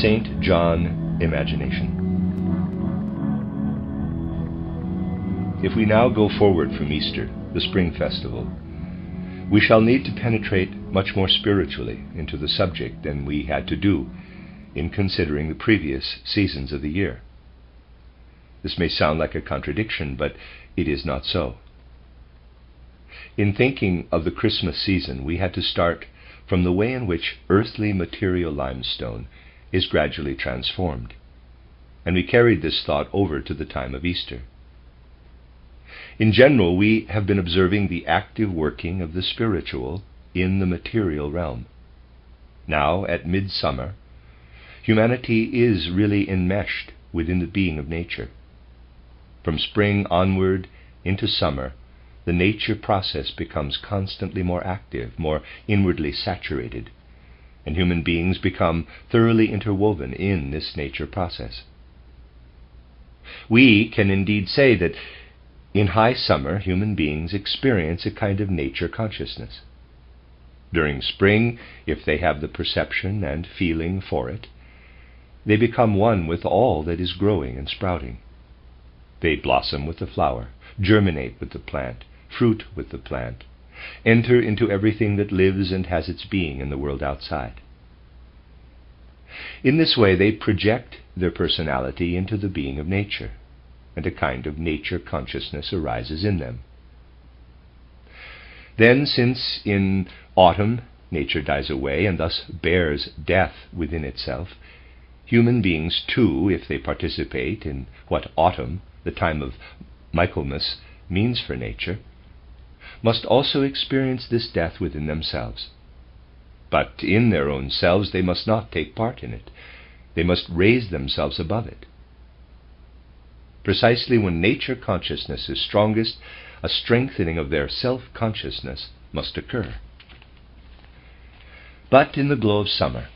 St. John imagination. If we now go forward from Easter, the spring festival, we shall need to penetrate much more spiritually into the subject than we had to do in considering the previous seasons of the year. This may sound like a contradiction, but it is not so. In thinking of the Christmas season, we had to start from the way in which earthly material limestone is gradually transformed, and we carried this thought over to the time of Easter. In general, we have been observing the active working of the spiritual in the material realm. Now, at midsummer, humanity is really enmeshed within the being of nature. From spring onward into summer, the nature process becomes constantly more active, more inwardly saturated, and human beings become thoroughly interwoven in this nature process. We can indeed say that in high summer, human beings experience a kind of nature consciousness. During spring, if they have the perception and feeling for it, they become one with all that is growing and sprouting. They blossom with the flower, germinate with the plant, fruit with the plant, enter into everything that lives and has its being in the world outside. In this way, they project their personality into the being of nature, and a kind of nature consciousness arises in them. Then, since in autumn nature dies away and thus bears death within itself, human beings too, if they participate in what autumn, the time of Michaelmas, means for nature, must also experience this death within themselves. But in their own selves they must not take part in it. They must raise themselves above it. Precisely when nature consciousness is strongest, a strengthening of their self-consciousness must occur. But in the glow of summer,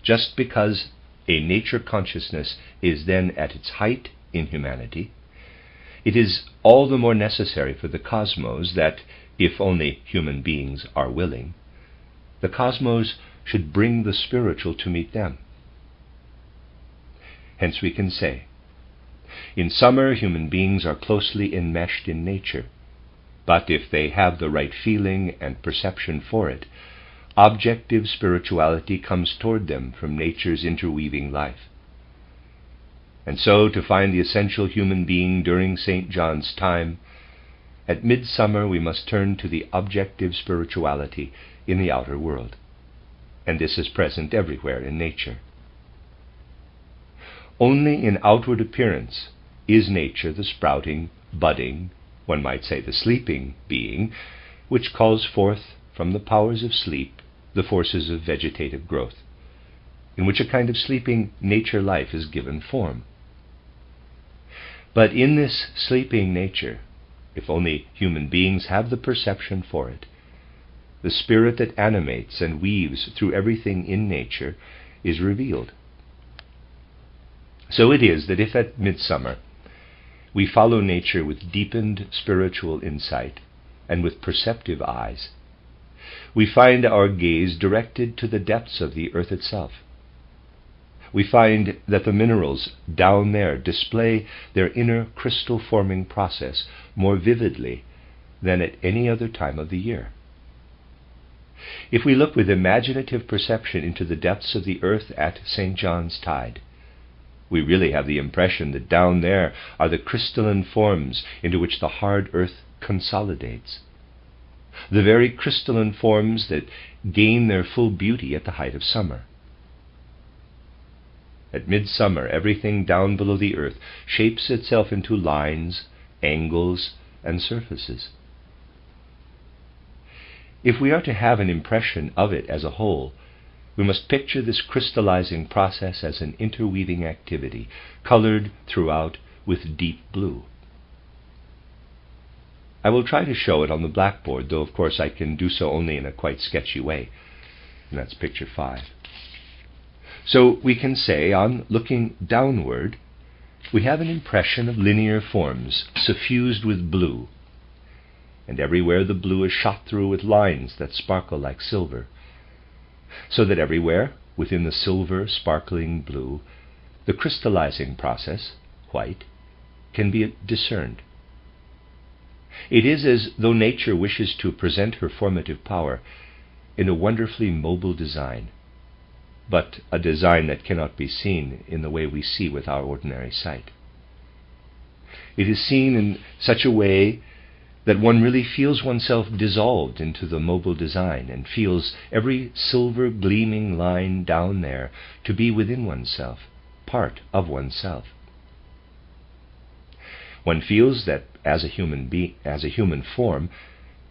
just because a nature consciousness is then at its height in humanity, it is all the more necessary for the cosmos that, if only human beings are willing, the cosmos should bring the spiritual to meet them. Hence we can say, in summer human beings are closely enmeshed in nature, but if they have the right feeling and perception for it, objective spirituality comes toward them from nature's interweaving life. And so, to find the essential human being during St. John's time, at midsummer we must turn to the objective spirituality in the outer world, and this is present everywhere in nature. Only in outward appearance is nature the sprouting, budding, one might say the sleeping being, which calls forth from the powers of sleep the forces of vegetative growth, in which a kind of sleeping nature life is given form. But in this sleeping nature, if only human beings have the perception for it, the spirit that animates and weaves through everything in nature is revealed. So it is that if at midsummer we follow nature with deepened spiritual insight and with perceptive eyes, we find our gaze directed to the depths of the earth itself. We find that the minerals down there display their inner crystal-forming process more vividly than at any other time of the year. If we look with imaginative perception into the depths of the earth at St. John's tide, we really have the impression that down there are the crystalline forms into which the hard earth consolidates, the very crystalline forms that gain their full beauty at the height of summer. At midsummer, everything down below the earth shapes itself into lines, angles, and surfaces. If we are to have an impression of it as a whole, we must picture this crystallizing process as an interweaving activity, colored throughout with deep blue. I will try to show it on the blackboard, though of course I can do so only in a quite sketchy way. And that's picture 5. So we can say, on looking downward, we have an impression of linear forms suffused with blue, and everywhere the blue is shot through with lines that sparkle like silver, so that everywhere within the silver, sparkling blue, the crystallizing process, white, can be discerned. It is as though nature wishes to present her formative power in a wonderfully mobile design, but a design that cannot be seen in the way we see with our ordinary sight. It is seen in such a way that one really feels oneself dissolved into the mobile design and feels every silver gleaming line down there to be within oneself, part of oneself. One feels that as a human form,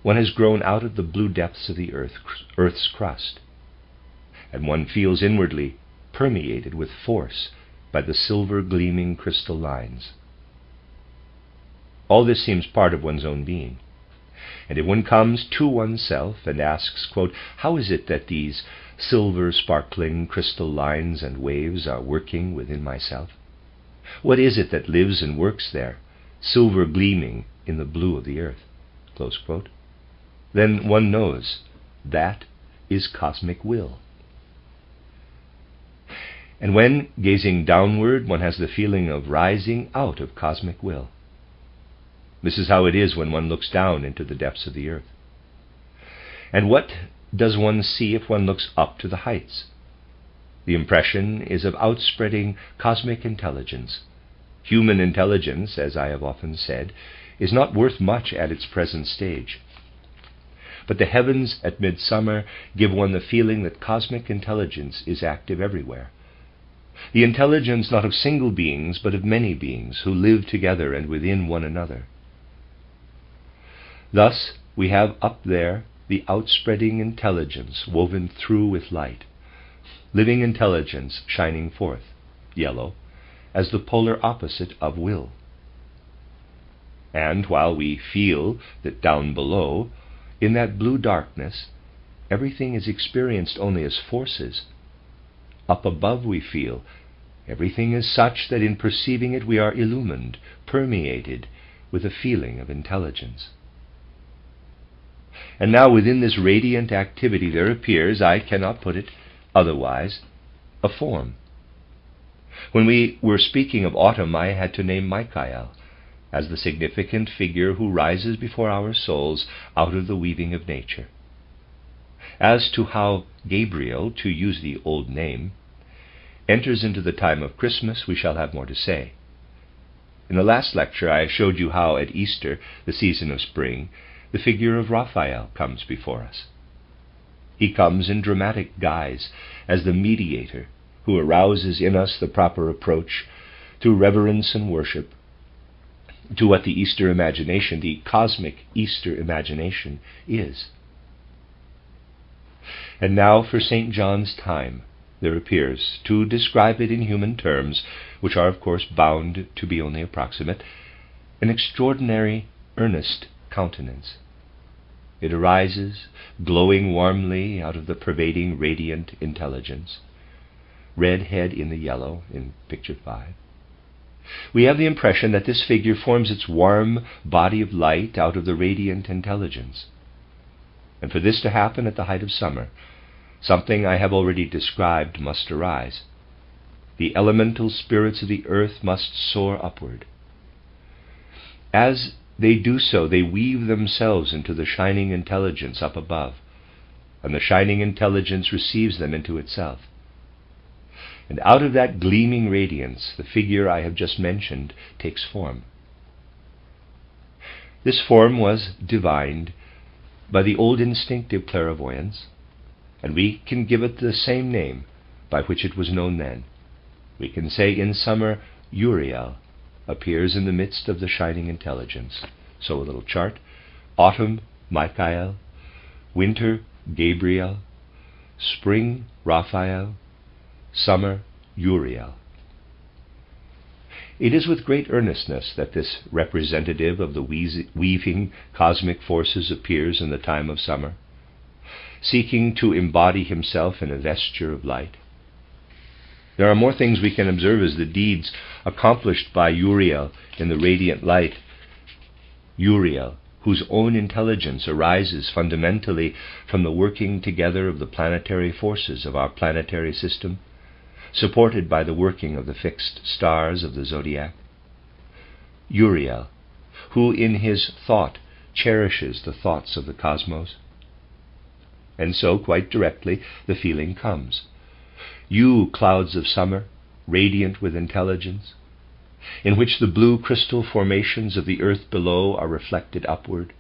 one has grown out of the blue depths of the earth's crust, and one feels inwardly permeated with force by the silver gleaming crystal lines. All this seems part of one's own being. And if one comes to oneself and asks, quote, how is it that these silver sparkling crystal lines and waves are working within myself? What is it that lives and works there, silver gleaming in the blue of the earth? Close quote. Then one knows that is cosmic will. And when, gazing downward, one has the feeling of rising out of cosmic will. This is how it is when one looks down into the depths of the earth. And what does one see if one looks up to the heights? The impression is of outspreading cosmic intelligence. Human intelligence, as I have often said, is not worth much at its present stage. But the heavens at midsummer give one the feeling that cosmic intelligence is active everywhere. The intelligence not of single beings, but of many beings who live together and within one another. Thus, we have up there the outspreading intelligence woven through with light, living intelligence shining forth, yellow, as the polar opposite of will. And while we feel that down below, in that blue darkness, everything is experienced only as forces, up above we feel everything is such that in perceiving it we are illumined, permeated with a feeling of intelligence. And now within this radiant activity there appears, I cannot put it otherwise, a form. When we were speaking of autumn, I had to name Michael as the significant figure who rises before our souls out of the weaving of nature. As to how Gabriel, to use the old name, enters into the time of Christmas, we shall have more to say. In the last lecture I showed you how at Easter, the season of spring, the figure of Raphael comes before us. He comes in dramatic guise as the mediator who arouses in us the proper approach through reverence and worship to what the Easter imagination, the cosmic Easter imagination, is. And now for St. John's time there appears, to describe it in human terms, which are of course bound to be only approximate, an extraordinary earnest countenance. It arises, glowing warmly out of the pervading radiant intelligence, red head in the yellow in picture 5. We have the impression that this figure forms its warm body of light out of the radiant intelligence. And for this to happen at the height of summer, something I have already described must arise. The elemental spirits of the earth must soar upward. As they do so, they weave themselves into the shining intelligence up above, and the shining intelligence receives them into itself. And out of that gleaming radiance, the figure I have just mentioned takes form. This form was divined by the old instinctive clairvoyance, and we can give it the same name by which it was known then. We can say in summer, Uriel appears in the midst of the shining intelligence. So a little chart. Autumn, Michael. Winter, Gabriel. Spring, Raphael. Summer, Uriel. It is with great earnestness that this representative of the weaving cosmic forces appears in the time of summer, seeking to embody himself in a vesture of light. There are more things we can observe as the deeds accomplished by Uriel in the radiant light. Uriel, whose own intelligence arises fundamentally from the working together of the planetary forces of our planetary system, supported by the working of the fixed stars of the zodiac. Uriel, who in his thought cherishes the thoughts of the cosmos. And so, quite directly, the feeling comes. You, clouds of summer, radiant with intelligence, in which the blue crystal formations of the earth below are reflected upward,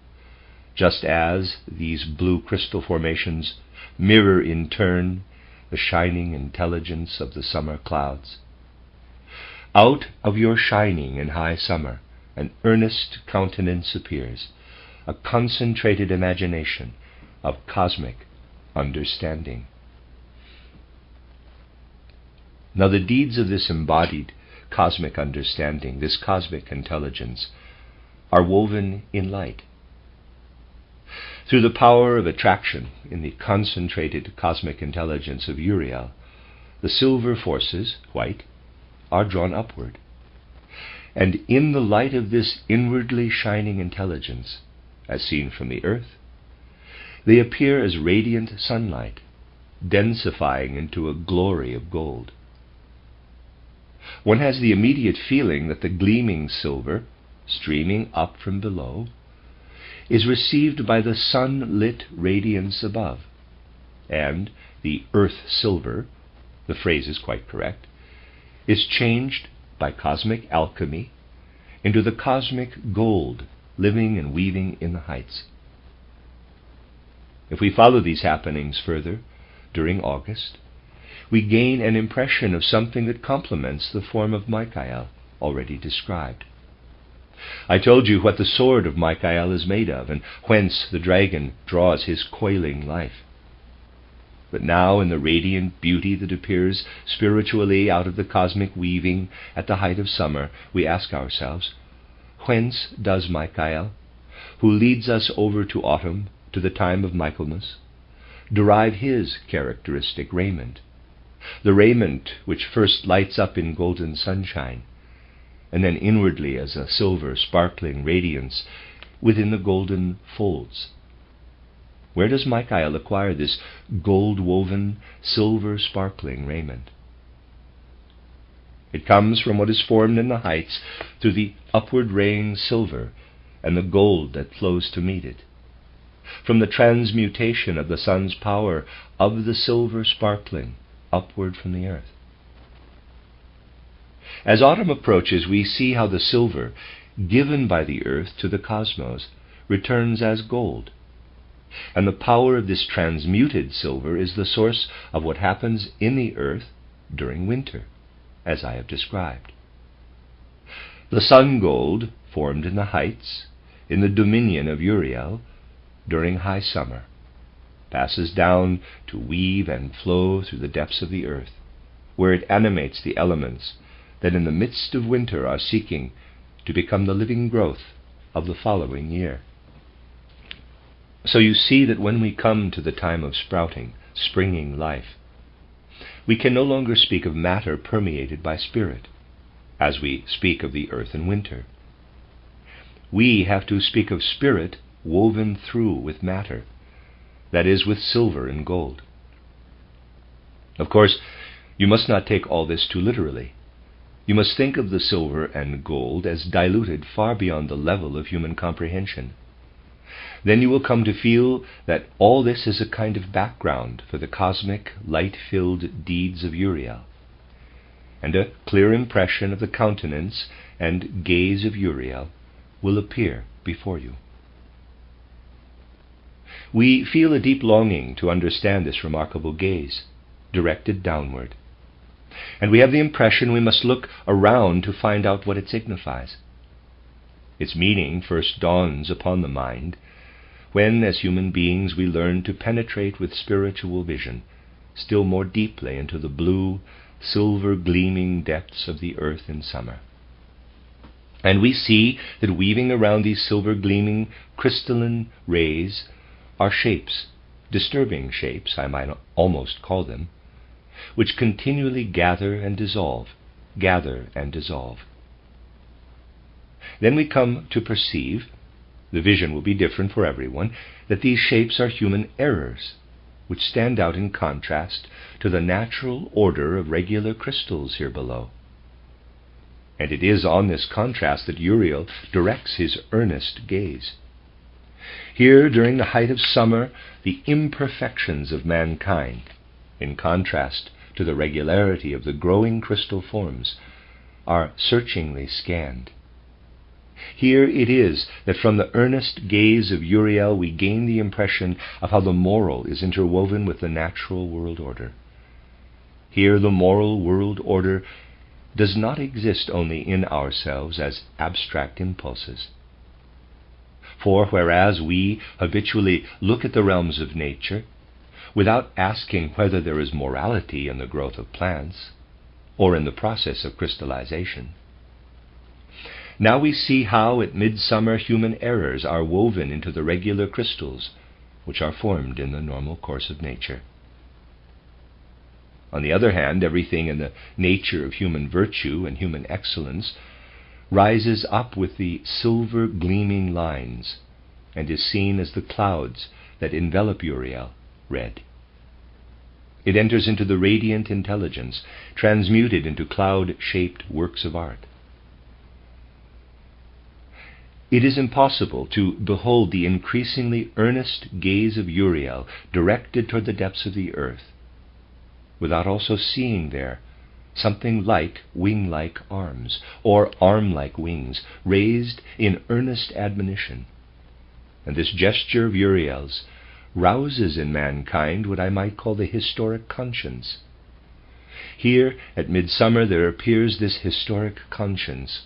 just as these blue crystal formations mirror in turn the shining intelligence of the summer clouds. Out of your shining in high summer, an earnest countenance appears, a concentrated imagination of cosmic understanding. Now the deeds of this embodied cosmic understanding, this cosmic intelligence, are woven in light. Through the power of attraction in the concentrated cosmic intelligence of Uriel, the silver forces, white, are drawn upward. And in the light of this inwardly shining intelligence, as seen from the earth, they appear as radiant sunlight, densifying into a glory of gold. One has the immediate feeling that the gleaming silver, streaming up from below, is received by the sun-lit radiance above, and the earth silver, the phrase is quite correct, is changed by cosmic alchemy into the cosmic gold living and weaving in the heights. If we follow these happenings further during August, we gain an impression of something that complements the form of Michael already described. I told you what the sword of Michael is made of, and whence the dragon draws his coiling life. But now, in the radiant beauty that appears spiritually out of the cosmic weaving at the height of summer, we ask ourselves, whence does Michael, who leads us over to autumn, to the time of Michaelmas, derive his characteristic raiment, the raiment which first lights up in golden sunshine, and then inwardly as a silver sparkling radiance within the golden folds? Where does Michael acquire this gold-woven, silver-sparkling raiment? It comes from what is formed in the heights through the upward raying silver and the gold that flows to meet it, from the transmutation of the sun's power of the silver sparkling upward from the earth. As autumn approaches, we see how the silver, given by the earth to the cosmos, returns as gold. And the power of this transmuted silver is the source of what happens in the earth during winter, as I have described. The sun gold, formed in the heights, in the dominion of Uriel, during high summer, passes down to weave and flow through the depths of the earth, where it animates the elements that in the midst of winter are seeking to become the living growth of the following year. So you see that when we come to the time of sprouting, springing life, we can no longer speak of matter permeated by spirit, as we speak of the earth in winter. We have to speak of spirit woven through with matter, that is, with silver and gold. Of course, you must not take all this too literally. You must think of the silver and gold as diluted far beyond the level of human comprehension. Then you will come to feel that all this is a kind of background for the cosmic, light-filled deeds of Uriel, and a clear impression of the countenance and gaze of Uriel will appear before you. We feel a deep longing to understand this remarkable gaze, directed downward, and we have the impression we must look around to find out what it signifies. Its meaning first dawns upon the mind when, as human beings, we learn to penetrate with spiritual vision still more deeply into the blue, silver-gleaming depths of the earth in summer. And we see that weaving around these silver-gleaming, crystalline rays are shapes, disturbing shapes, I might almost call them, which continually gather and dissolve, gather and dissolve. Then we come to perceive, the vision will be different for everyone, that these shapes are human errors, which stand out in contrast to the natural order of regular crystals here below. And it is on this contrast that Uriel directs his earnest gaze. Here, during the height of summer, the imperfections of mankind, in contrast to the regularity of the growing crystal forms, are searchingly scanned. Here it is that from the earnest gaze of Uriel we gain the impression of how the moral is interwoven with the natural world order. Here the moral world order does not exist only in ourselves as abstract impulses. For whereas we habitually look at the realms of nature without asking whether there is morality in the growth of plants or in the process of crystallization, now we see how at midsummer human errors are woven into the regular crystals which are formed in the normal course of nature. On the other hand, everything in the nature of human virtue and human excellence rises up with the silver gleaming lines and is seen as the clouds that envelop Uriel, red. It enters into the radiant intelligence, transmuted into cloud-shaped works of art. It is impossible to behold the increasingly earnest gaze of Uriel directed toward the depths of the earth without also seeing there something like wing-like arms, or arm-like wings, raised in earnest admonition. And this gesture of Uriel's rouses in mankind what I might call the historic conscience. Here, at midsummer, there appears this historic conscience,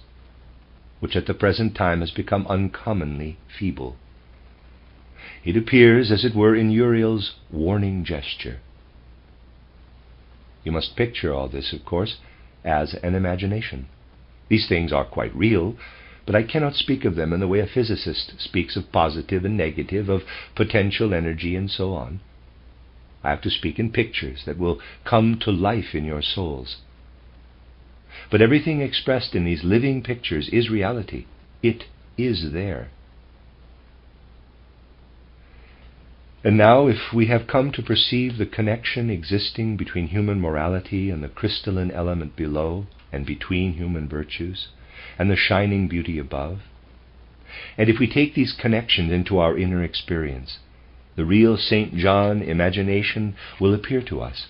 which at the present time has become uncommonly feeble. It appears, as it were, in Uriel's warning gesture. You must picture all this, of course, as an imagination. These things are quite real, but I cannot speak of them in the way a physicist speaks of positive and negative, of potential energy and so on. I have to speak in pictures that will come to life in your souls. But everything expressed in these living pictures is reality. It is there. And now, if we have come to perceive the connection existing between human morality and the crystalline element below, and between human virtues, and the shining beauty above, and if we take these connections into our inner experience, the real St. John imagination will appear to us.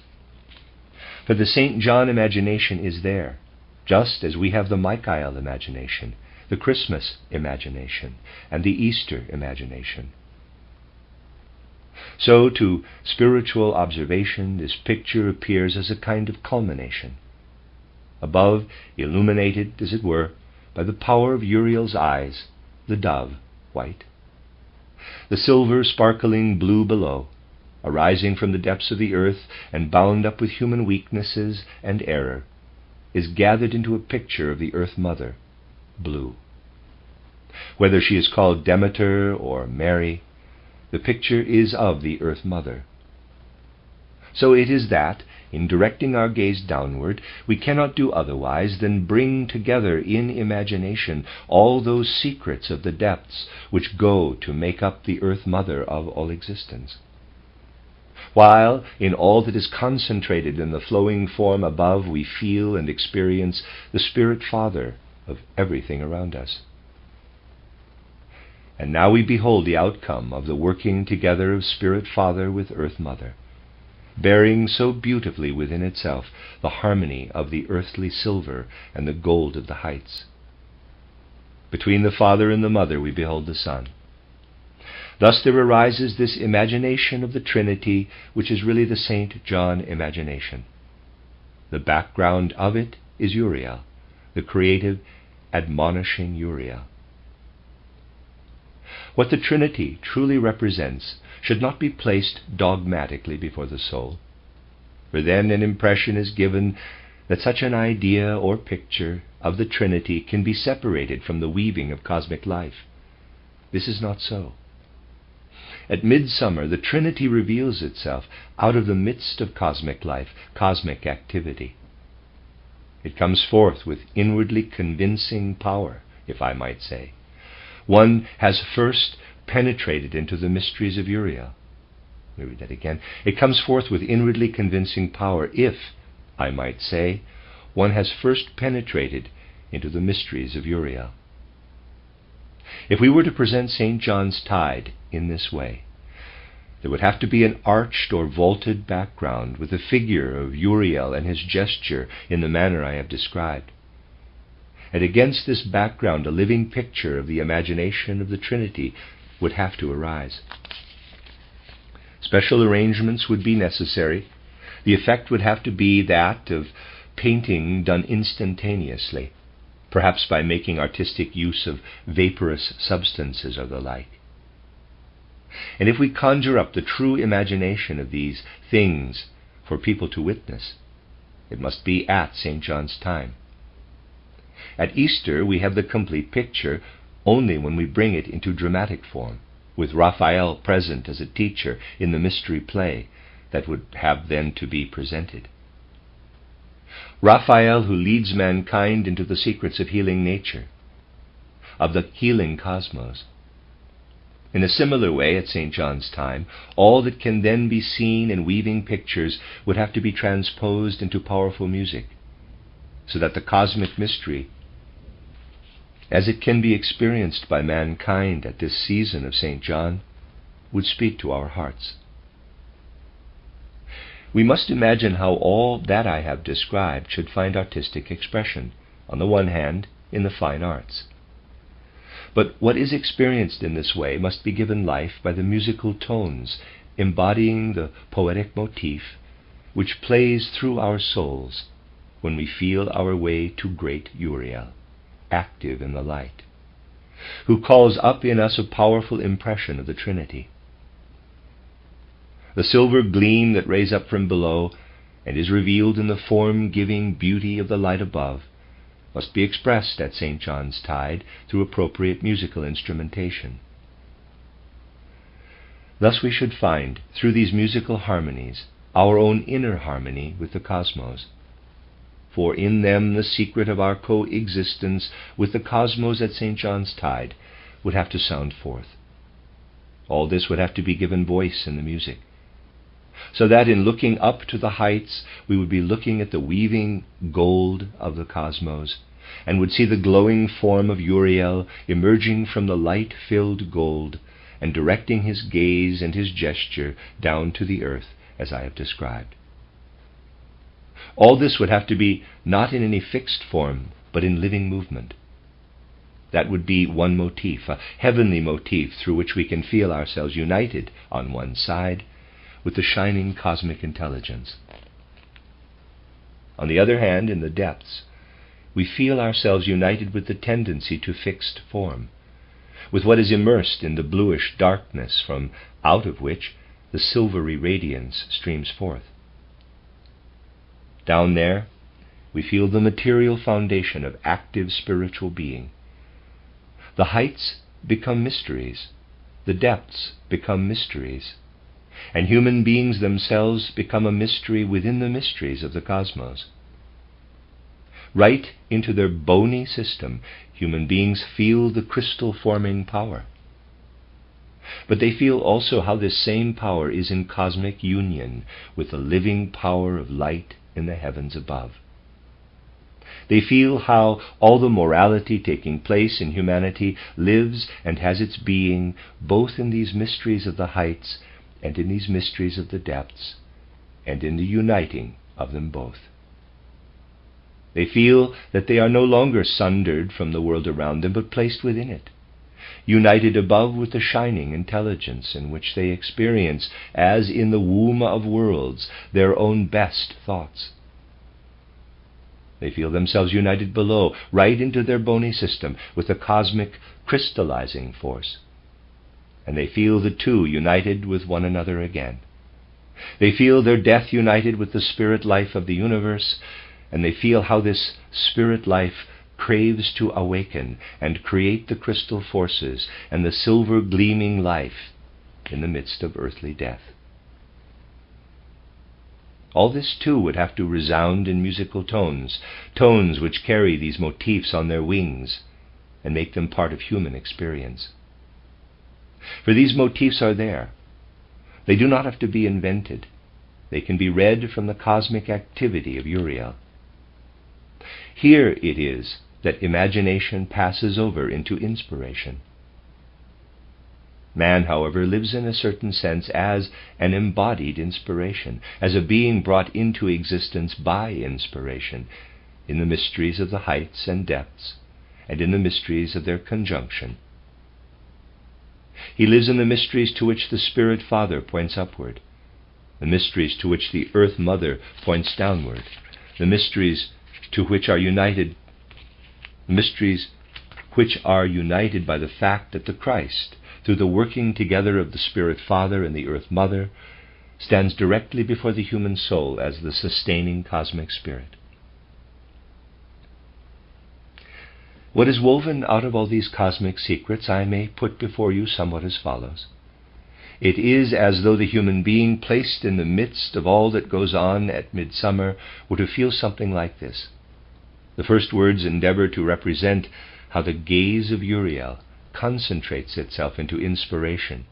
For the St. John imagination is there, just as we have the Michael imagination, the Christmas imagination, and the Easter imagination. So, to spiritual observation, this picture appears as a kind of culmination. Above, illuminated, as it were, by the power of Uriel's eyes, the dove, white. The silver sparkling blue below, arising from the depths of the earth and bound up with human weaknesses and error, is gathered into a picture of the Earth Mother, blue. Whether she is called Demeter or Mary, the picture is of the Earth Mother. So it is that, in directing our gaze downward, we cannot do otherwise than bring together in imagination all those secrets of the depths which go to make up the Earth Mother of all existence. While, in all that is concentrated in the flowing form above, we feel and experience the Spirit Father of everything around us. And now we behold the outcome of the working together of Spirit Father with Earth Mother, bearing so beautifully within itself the harmony of the earthly silver and the gold of the heights. Between the Father and the Mother we behold the Son. Thus there arises this imagination of the Trinity, which is really the St. John imagination. The background of it is Uriel, the creative, admonishing Uriel. What the Trinity truly represents should not be placed dogmatically before the soul, for then an impression is given that such an idea or picture of the Trinity can be separated from the weaving of cosmic life. This is not so. At midsummer, the Trinity reveals itself out of the midst of cosmic life, cosmic activity. It comes forth with inwardly convincing power, if I might say, One has first penetrated into the mysteries of Uriel. Let me read that again. It comes forth with inwardly convincing power if, I might say, one has first penetrated into the mysteries of Uriel. If we were to present St. John's Tide in this way, there would have to be an arched or vaulted background with the figure of Uriel and his gesture in the manner I have described. And against this background a living picture of the imagination of the Trinity would have to arise. Special arrangements would be necessary. The effect would have to be that of painting done instantaneously, perhaps by making artistic use of vaporous substances or the like. And if we conjure up the true imagination of these things for people to witness, it must be at St. John's time. At Easter we have the complete picture only when we bring it into dramatic form, with Raphael present as a teacher in the mystery play that would have then to be presented. Raphael, who leads mankind into the secrets of healing nature, of the healing cosmos. In a similar way, at St. John's time, all that can then be seen in weaving pictures would have to be transposed into powerful music, so that the cosmic mystery, as it can be experienced by mankind at this season of St. John, would speak to our hearts. We must imagine how all that I have described should find artistic expression, on the one hand, in the fine arts. But what is experienced in this way must be given life by the musical tones embodying the poetic motif which plays through our souls when we feel our way to great Uriel, active in the light, who calls up in us a powerful impression of the Trinity. The silver gleam that rays up from below and is revealed in the form-giving beauty of the light above must be expressed at St. John's Tide through appropriate musical instrumentation. Thus we should find, through these musical harmonies, our own inner harmony with the cosmos. For in them the secret of our coexistence with the cosmos at St. John's Tide would have to sound forth. All this would have to be given voice in the music, so that in looking up to the heights we would be looking at the weaving gold of the cosmos, and would see the glowing form of Uriel emerging from the light-filled gold and directing his gaze and his gesture down to the earth as I have described. All this would have to be not in any fixed form, but in living movement. That would be one motif, a heavenly motif through which we can feel ourselves united on one side with the shining cosmic intelligence. On the other hand, in the depths, we feel ourselves united with the tendency to fixed form, with what is immersed in the bluish darkness from out of which the silvery radiance streams forth. Down there, we feel the material foundation of active spiritual being. The heights become mysteries, the depths become mysteries, and human beings themselves become a mystery within the mysteries of the cosmos. Right into their bony system, human beings feel the crystal-forming power. But they feel also how this same power is in cosmic union with the living power of light in the heavens above. They feel how all the morality taking place in humanity lives and has its being both in these mysteries of the heights and in these mysteries of the depths, and in the uniting of them both. They feel that they are no longer sundered from the world around them, but placed within it, united above with the shining intelligence in which they experience, as in the womb of worlds, their own best thoughts. They feel themselves united below, right into their bony system, with the cosmic crystallizing force. And they feel the two united with one another again. They feel their death united with the spirit life of the universe, and they feel how this spirit life craves to awaken and create the crystal forces and the silver gleaming life in the midst of earthly death. All this too would have to resound in musical tones, tones which carry these motifs on their wings, and make them part of human experience. For these motifs are there. They do not have to be invented. They can be read from the cosmic activity of Uriel. Here it is that imagination passes over into inspiration. Man, however, lives in a certain sense as an embodied inspiration, as a being brought into existence by inspiration, in the mysteries of the heights and depths, and in the mysteries of their conjunction. He lives in the mysteries to which the Spirit Father points upward, the mysteries to which the Earth Mother points downward, the mysteries which are united by the fact that the Christ, through the working together of the Spirit Father and the Earth Mother, stands directly before the human soul as the sustaining cosmic spirit. What is woven out of all these cosmic secrets I may put before you somewhat as follows. It is as though the human being placed in the midst of all that goes on at midsummer were to feel something like this. The first words endeavor to represent how the gaze of Uriel concentrates itself into inspiration,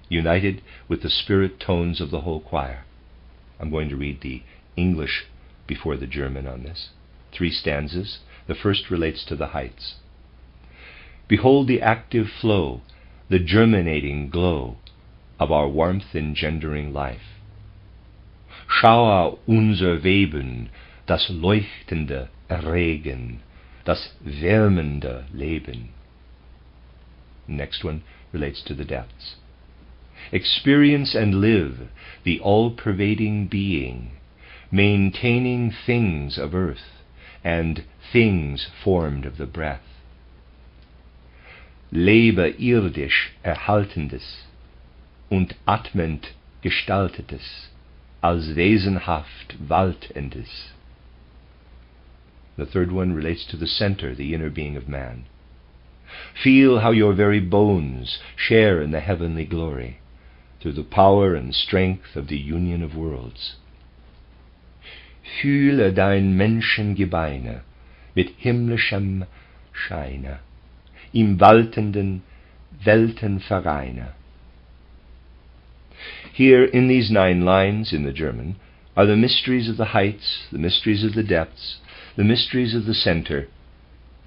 united with the spirit tones of the whole choir. I'm going to read the English before the German on this. 3 stanzas. The first relates to the heights. Behold the active flow, the germinating glow of our warmth engendering life. Schau unser Weben, das leuchtende Erregen, das wärmende Leben. Next one relates to the depths. Experience and live the all-pervading being, maintaining things of earth and things formed of the breath. Lebe irdisch Erhaltendes und atmend Gestaltetes, als wesenhaft Waltendes. The third one relates to the center, the inner being of man. Feel how your very bones share in the heavenly glory, through the power and strength of the union of worlds. Fühle dein Menschengebeine mit himmlischem Scheine, im waltenden Weltenvereine. Here, in these 9 lines in the German, are the mysteries of the heights, the mysteries of the depths, the mysteries of the center,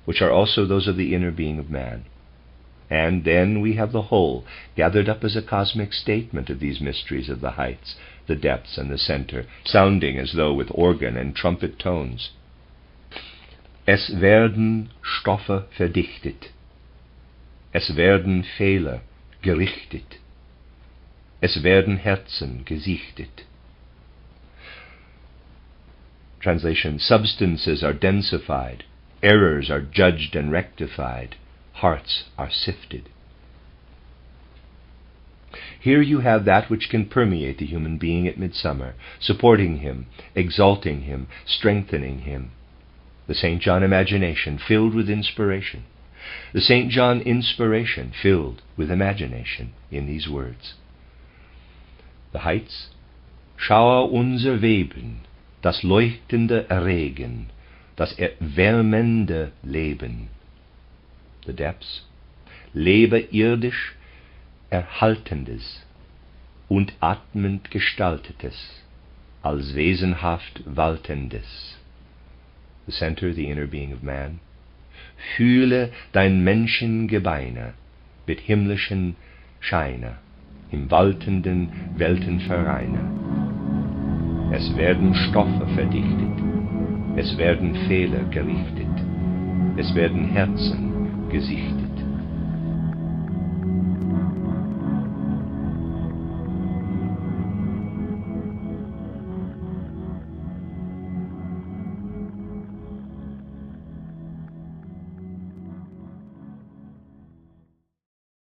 which are also those of the inner being of man. And then we have the whole, gathered up as a cosmic statement of these mysteries of the heights, the depths, and the center, sounding as though with organ and trumpet tones. Es werden Stoffe verdichtet. Es werden Fehler gerichtet. Es werden Herzen gesichtet. Translation: substances are densified, errors are judged and rectified, hearts are sifted. Here you have that which can permeate the human being at midsummer, supporting him, exalting him, strengthening him. The St. John imagination filled with inspiration. The St. John inspiration filled with imagination in these words. The heights: Schau unser Weben, das leuchtende Erregen, das wärmende Leben. The depths: Lebe irdisch Erhaltendes und atmend Gestaltetes, als wesenhaft Waltendes. The center, the inner being of man. Fühle dein Menschengebeine mit himmlischen Scheine, im waltenden Weltenvereine. Es werden Stoffe verdichtet, es werden Fehler gerichtet, es werden Herzen gesichtet.